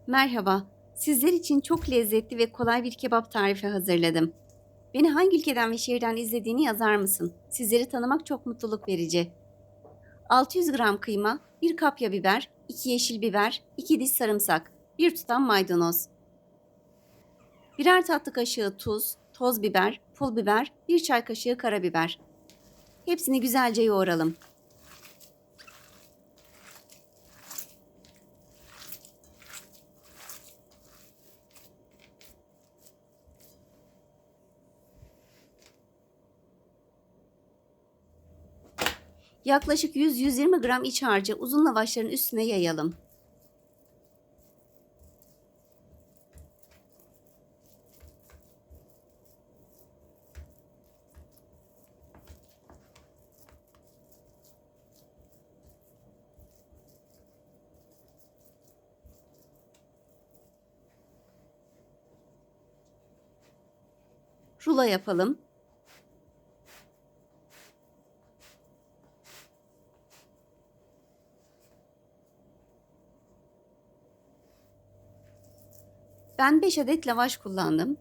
Merhaba, sizler için çok lezzetli ve kolay bir kebap tarifi hazırladım. Beni hangi ülkeden ve şehirden izlediğini yazar mısın? Sizleri tanımak çok mutluluk verici. 600 gram kıyma, 1 kapya biber, 2 yeşil biber, 2 diş sarımsak, 1 tutam maydanoz, birer tatlı kaşığı tuz, toz biber, pul biber, 1 çay kaşığı karabiber. Hepsini güzelce yoğuralım. Yaklaşık 100-120 gram iç harcı uzun lavaşların üstüne yayalım. Rulo yapalım. Ben 5 adet lavaş kullandım.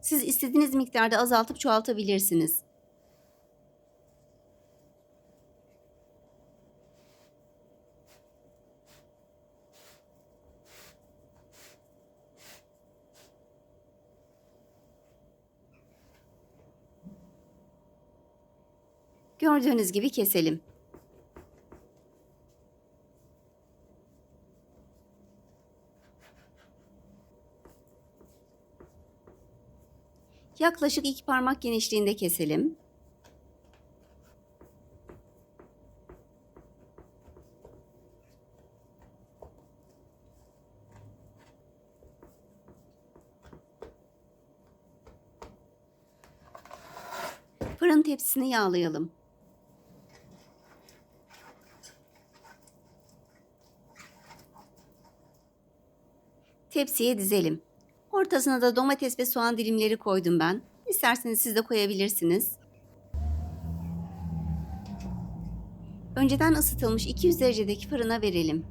Siz istediğiniz miktarda azaltıp çoğaltabilirsiniz. Gördüğünüz gibi keselim. Yaklaşık 2 parmak genişliğinde keselim. Fırın tepsisini yağlayalım. Tepsiye dizelim. Ortasına da domates ve soğan dilimleri koydum ben. İsterseniz siz de koyabilirsiniz. Önceden ısıtılmış 200 derecedeki fırına verelim.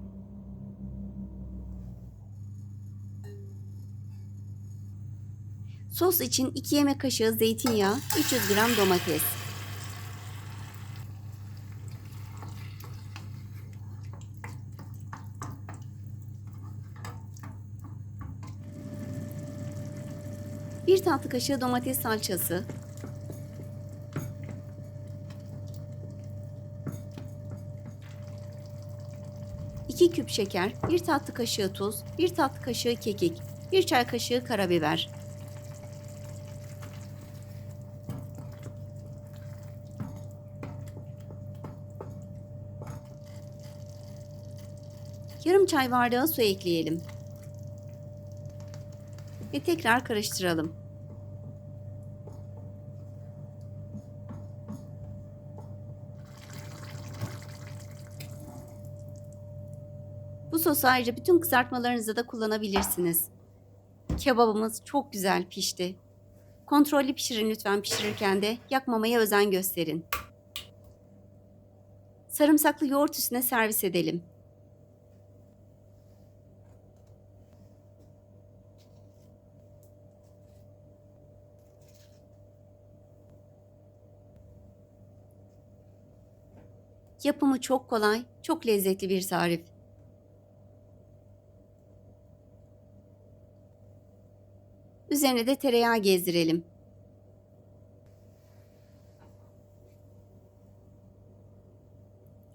Sos için 2 yemek kaşığı zeytinyağı, 300 gram domates, 1 tatlı kaşığı domates salçası, 2 küp şeker, 1 tatlı kaşığı tuz, 1 tatlı kaşığı kekik, 1 çay kaşığı karabiber. Yarım çay bardağı su ekleyelim ve tekrar karıştıralım. Bu sosu ayrıca bütün kızartmalarınızda da kullanabilirsiniz. Kebabımız çok güzel pişti. Kontrollü pişirin lütfen, pişirirken de yakmamaya özen gösterin. Sarımsaklı yoğurt üstüne servis edelim. Yapımı çok kolay, çok lezzetli bir tarif. Üzerine de tereyağı gezdirelim.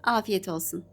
Afiyet olsun.